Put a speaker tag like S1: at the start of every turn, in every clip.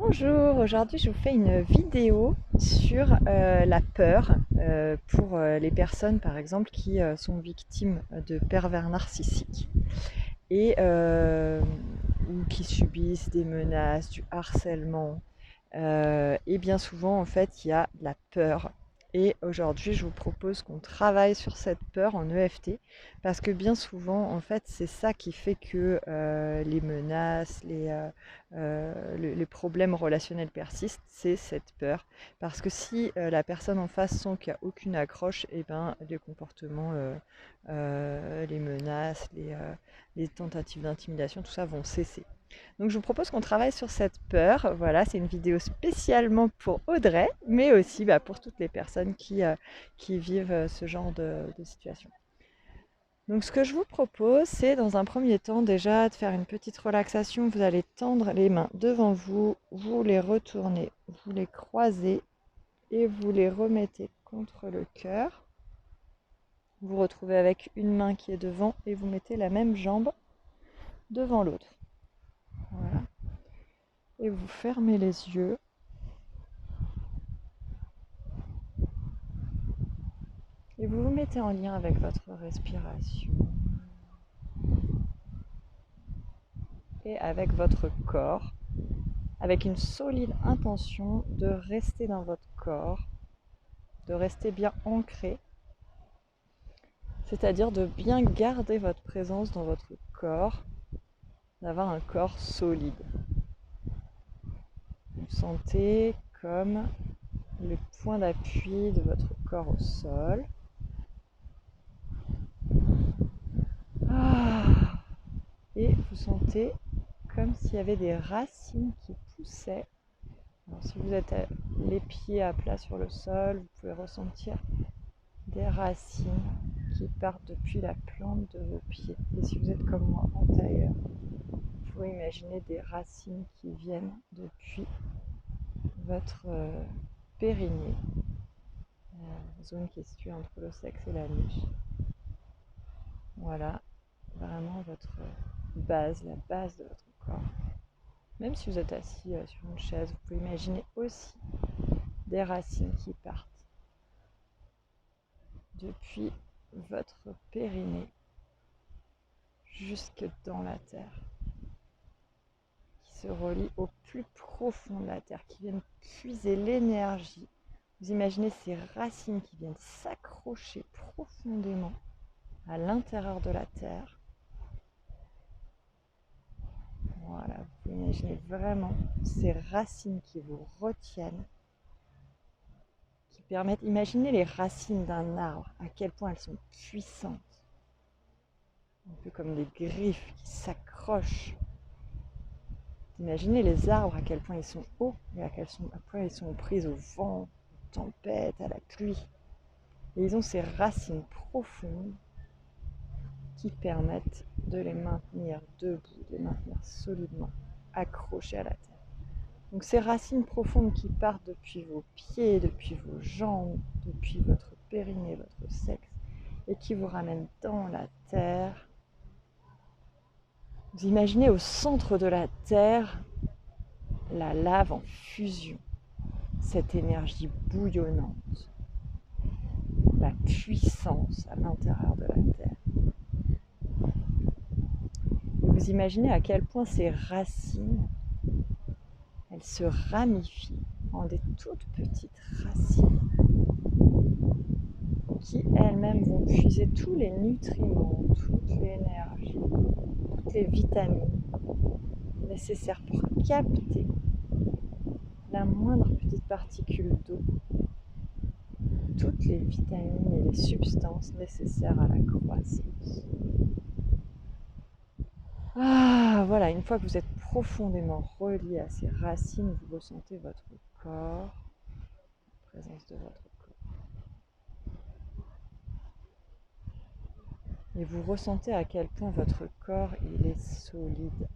S1: Bonjour, aujourd'hui je vous fais une vidéo sur la peur pour les personnes par exemple qui sont victimes de pervers narcissiques et ou qui subissent des menaces, du harcèlement. Et bien souvent en fait il y a de la peur. Et aujourd'hui je vous propose qu'on travaille sur cette peur en EFT parce que bien souvent en fait c'est ça qui fait que les menaces, les problèmes relationnels persistent, c'est cette peur. Parce que si la personne en face sent qu'il n'y a aucune accroche, et ben les comportements, les menaces, les tentatives d'intimidation, tout ça vont cesser. Donc je vous propose qu'on travaille sur cette peur. Voilà, c'est une vidéo spécialement pour Audrey, mais aussi pour toutes les personnes qui vivent ce genre de situation. Donc ce que je vous propose, c'est dans un premier temps déjà de faire une petite relaxation. Vous allez tendre les mains devant vous, vous les retournez, vous les croisez et vous les remettez contre le cœur. Vous retrouvez avec une main qui est devant et vous mettez la même jambe devant l'autre. Voilà. Et vous fermez les yeux. Et vous vous mettez en lien avec votre respiration et avec votre corps, avec une solide intention de rester dans votre corps, de rester bien ancré, c'est-à-dire de bien garder votre présence dans votre corps, d'avoir un corps solide. Vous sentez comme le point d'appui de votre corps au sol. Et vous sentez comme s'il y avait des racines qui poussaient. Alors, si vous êtes les pieds à plat sur le sol, vous pouvez ressentir des racines qui partent depuis la plante de vos pieds. Et si vous êtes comme moi en tailleur, vous pouvez imaginer des racines qui viennent depuis votre périnée, la zone qui est située entre le sexe et la nuque. Voilà, vraiment votre base, la base de votre corps. Même si vous êtes assis sur une chaise, vous pouvez imaginer aussi des racines qui partent depuis votre périnée jusque dans la terre, qui se relient au plus profond de la terre, qui viennent puiser l'énergie. Vous imaginez ces racines qui viennent s'accrocher profondément à l'intérieur de la terre. Voilà, vous pouvez imaginer vraiment ces racines qui vous retiennent, qui permettent, imaginez les racines d'un arbre, à quel point elles sont puissantes, un peu comme des griffes qui s'accrochent. Imaginez les arbres, à quel point ils sont hauts et à quel point ils sont pris au vent, aux tempêtes, à la pluie. Et ils ont ces racines profondes qui permettent de les maintenir debout, de les maintenir solidement accrochés à la terre. Donc ces racines profondes qui partent depuis vos pieds, depuis vos jambes, depuis votre périnée, votre sexe, et qui vous ramènent dans la terre. Vous imaginez au centre de la terre la lave en fusion, cette énergie bouillonnante, la puissance à l'intérieur de la terre. Et vous imaginez à quel point ces racines, elles se ramifient en des toutes petites racines qui elles-mêmes vont puiser tous les nutriments, toute l'énergie, toutes les vitamines nécessaires pour capter la moindre petite particule d'eau, toutes les vitamines et les substances nécessaires à la croissance. Voilà, une fois que vous êtes profondément relié à ces racines, vous ressentez votre corps, la présence de votre corps. Et vous ressentez à quel point votre corps, il est solide,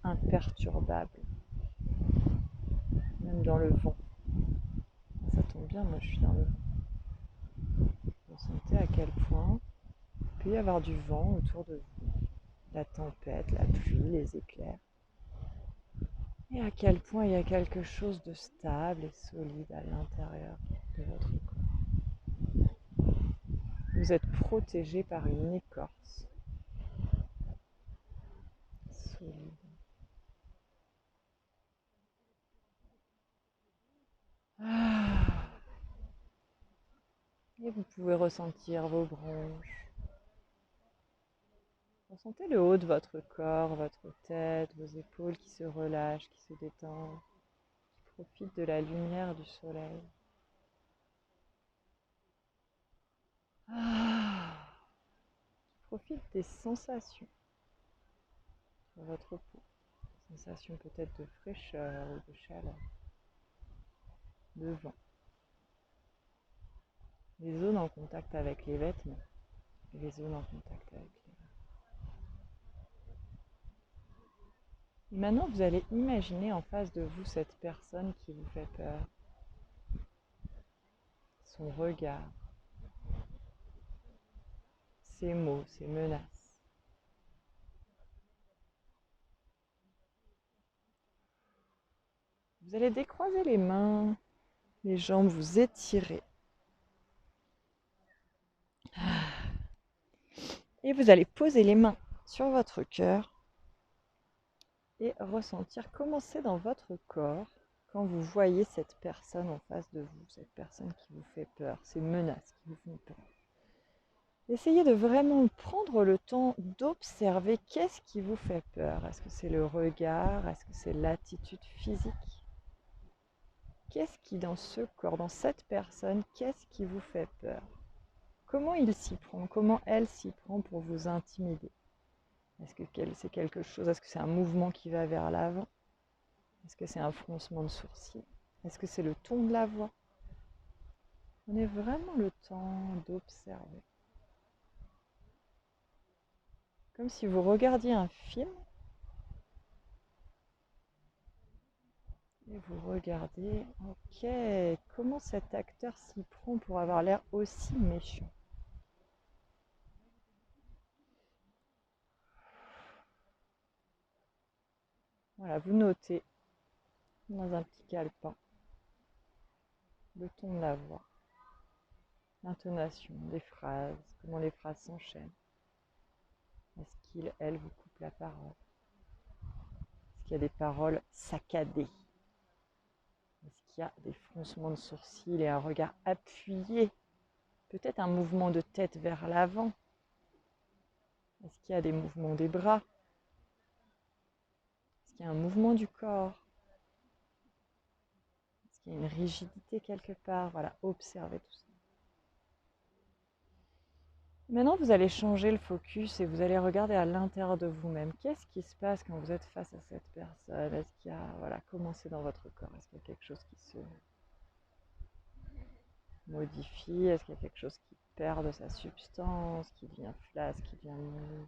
S1: imperturbable, même dans le vent. Ça tombe bien, moi je suis dans le vent. Vous ressentez à quel point il peut y avoir du vent autour de vous, la tempête, la pluie, les éclairs. Et à quel point il y a quelque chose de stable et solide à l'intérieur de votre corps. Vous êtes protégé par une écorce solide. Et vous pouvez ressentir vos bronches. Ressentez le haut de votre corps, votre tête, vos épaules qui se relâchent, qui se détendent, qui profitent de la lumière du soleil. Qui profitent des sensations sur votre peau. Sensations peut-être de fraîcheur ou de chaleur, de vent. Les zones en contact avec les vêtements et les zones en contact avec les mains. Et maintenant, vous allez imaginer en face de vous cette personne qui vous fait peur. Son regard, ses mots, ses menaces. Vous allez décroiser les mains, les jambes, vous étirer. Et vous allez poser les mains sur votre cœur et ressentir comment c'est dans votre corps quand vous voyez cette personne en face de vous, cette personne qui vous fait peur, ces menaces qui vous font peur. Essayez de vraiment prendre le temps d'observer qu'est-ce qui vous fait peur. Est-ce que c'est le regard? Est-ce que c'est l'attitude physique? Qu'est-ce qui dans ce corps, dans cette personne, qu'est-ce qui vous fait peur? Comment il s'y prend? Comment elle s'y prend pour vous intimider? Est-ce que c'est quelque chose? Est-ce que c'est un mouvement qui va vers l'avant? Est-ce que c'est un froncement de sourcils? Est-ce que c'est le ton de la voix? Prenez vraiment le temps d'observer. Comme si vous regardiez un film et vous regardez, ok, comment cet acteur s'y prend pour avoir l'air aussi méchant? Voilà, vous notez dans un petit calepin le ton de la voix, l'intonation des phrases, comment les phrases s'enchaînent. Est-ce qu'il, elle, vous coupe la parole? Est-ce qu'il y a des paroles saccadées? Est-ce qu'il y a des froncements de sourcils et un regard appuyé? Peut-être un mouvement de tête vers l'avant? Est-ce qu'il y a des mouvements des bras? Est-ce qu'il y a un mouvement du corps? Est-ce qu'il y a une rigidité quelque part? Voilà, observez tout ça. Maintenant, vous allez changer le focus et vous allez regarder à l'intérieur de vous-même. Qu'est-ce qui se passe quand vous êtes face à cette personne? Est-ce qu'il y a, voilà, comment c'est dans votre corps? Est-ce qu'il y a quelque chose qui se modifie? Est-ce qu'il y a quelque chose qui perd de sa substance, qui devient flasque, qui devient mou?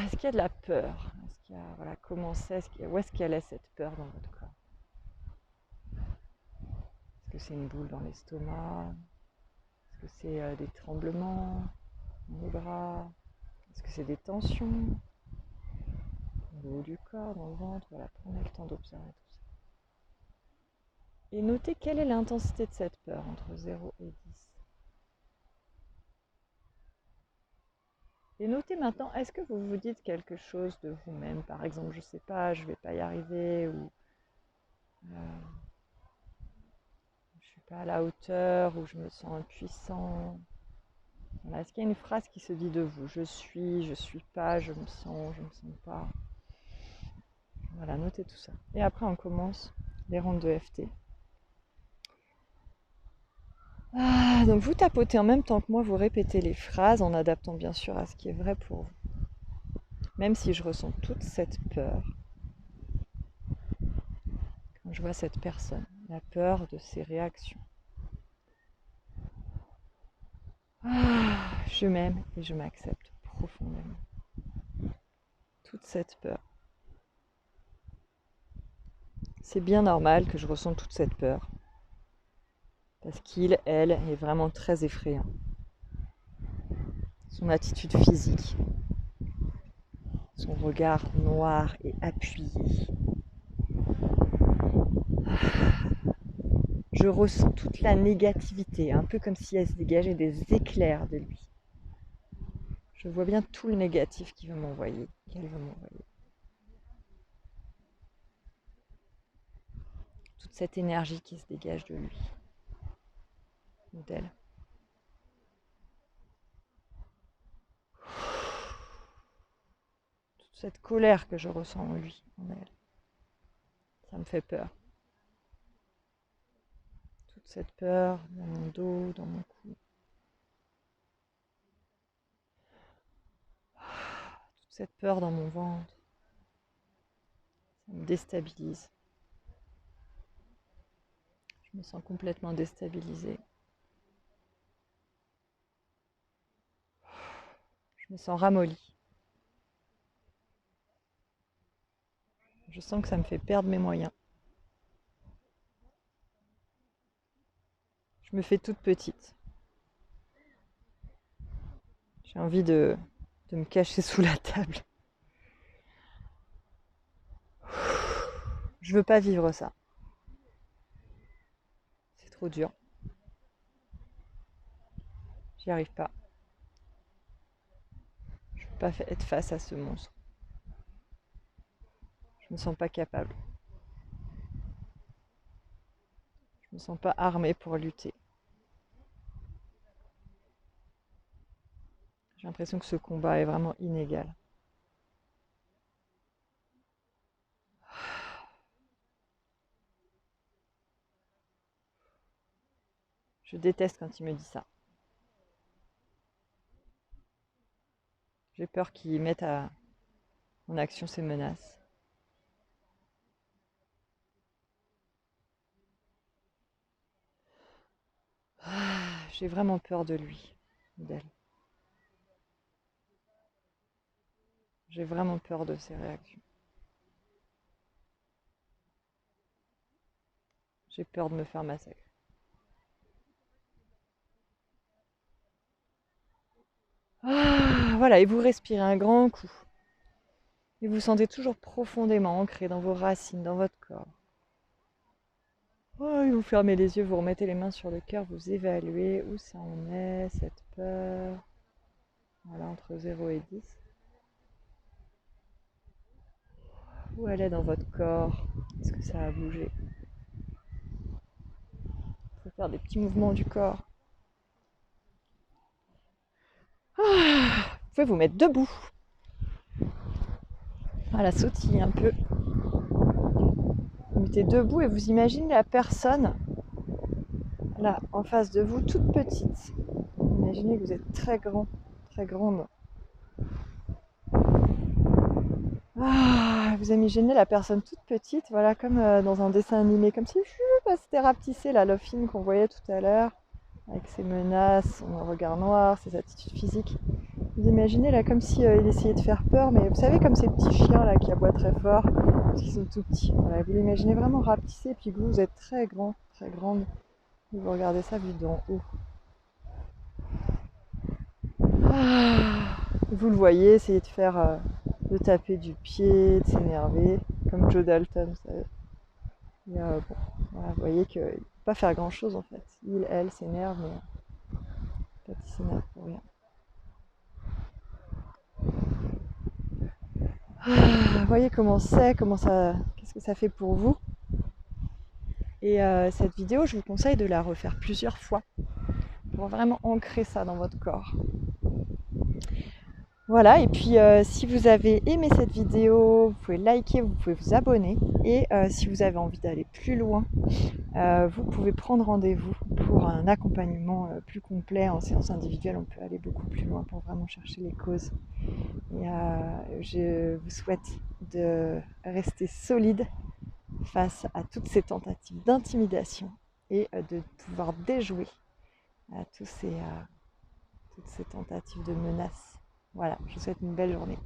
S1: Est-ce qu'il y a de la peur? Est-ce qu'il y a, voilà, comment c'est? Où est-ce qu'elle est cette peur dans votre corps? Est-ce que c'est une boule dans l'estomac? Est-ce que c'est des tremblements dans les bras? Est-ce que c'est des tensions au haut du corps, dans le ventre? Voilà, prenez le temps d'observer tout ça. Et notez quelle est l'intensité de cette peur entre 0 et 10. Et notez maintenant, est-ce que vous vous dites quelque chose de vous-même? Par exemple, je ne sais pas, je ne vais pas y arriver, ou je ne suis pas à la hauteur, ou je me sens impuissant. Voilà, est-ce qu'il y a une phrase qui se dit de vous? Je suis pas, je me sens pas. Voilà, notez tout ça. Et après, on commence les rondes de FT. Donc vous tapotez en même temps que moi, vous répétez les phrases en adaptant bien sûr à ce qui est vrai pour vous. Même si je ressens toute cette peur, quand je vois cette personne, la peur de ses réactions. Je m'aime et je m'accepte profondément. Toute cette peur. C'est bien normal que je ressente toute cette peur. Parce qu'il, elle, est vraiment très effrayant. Son attitude physique. son regard noir et appuyé. Je ressens toute la négativité, un peu comme si elle se dégageait des éclairs de lui. Je vois bien tout le négatif qu'il veut m'envoyer, qu'elle veut m'envoyer. Toute cette énergie qui se dégage de lui ou d'elle. Toute cette colère que je ressens en lui, en elle. Ça me fait peur. Toute cette peur dans mon dos, dans mon cou. Toute cette peur dans mon ventre. Ça me déstabilise. Je me sens complètement déstabilisée. Je me sens ramollie. Je sens que ça me fait perdre mes moyens. Je me fais toute petite. J'ai envie de me cacher sous la table. Je veux pas vivre ça. C'est trop dur. J'y arrive pas. Je peux pas être face à ce monstre. Je me sens pas capable. Je me sens pas armée pour lutter. J'ai l'impression que ce combat est vraiment inégal. Je déteste quand il me dit ça. J'ai peur qu'il mette en action ses menaces. J'ai vraiment peur de lui, d'elle. J'ai vraiment peur de ses réactions. J'ai peur de me faire massacrer. Voilà, et vous respirez un grand coup. Et vous vous sentez toujours profondément ancré dans vos racines, dans votre corps. Et vous fermez les yeux, vous remettez les mains sur le cœur, vous évaluez où ça en est, cette peur. Voilà, entre 0 et 10. Où elle est dans votre corps? Est-ce que ça a bougé? Il faut faire des petits mouvements du corps. Vous pouvez vous mettre debout. Voilà, sautiller un peu. Vous mettez debout et vous imaginez la personne là, en face de vous, toute petite. Imaginez que vous êtes très grand, très grande. Vous imaginez la personne toute petite, voilà, comme dans un dessin animé, comme si c'était rapetissé la Lofine qu'on voyait tout à l'heure, avec ses menaces, son regard noir, ses attitudes physiques. Vous imaginez là comme si il essayait de faire peur, mais vous savez comme ces petits chiens là qui aboient très fort, parce qu'ils sont tout petits. Voilà, vous l'imaginez vraiment rapetissé, et puis que vous êtes très grand, très grande, et vous regardez ça vu d'en haut. Vous le voyez, essayer de faire, de taper du pied, de s'énerver, comme Joe Dalton, vous savez. Et bon, voilà, vous voyez qu'il ne peut pas faire grand chose en fait. Il, elle s'énerve, mais en fait, il s'énerve pour rien. Vous voyez comment c'est, qu'est-ce que ça fait pour vous. Et cette vidéo, je vous conseille de la refaire plusieurs fois pour vraiment ancrer ça dans votre corps. Voilà, et puis si vous avez aimé cette vidéo, vous pouvez liker, vous pouvez vous abonner. Et si vous avez envie d'aller plus loin, vous pouvez prendre rendez-vous pour un accompagnement plus complet en séance individuelle. On peut aller beaucoup plus loin pour vraiment chercher les causes. Et je vous souhaite de rester solide face à toutes ces tentatives d'intimidation et de pouvoir déjouer toutes ces tentatives de menaces. Voilà, je vous souhaite une belle journée.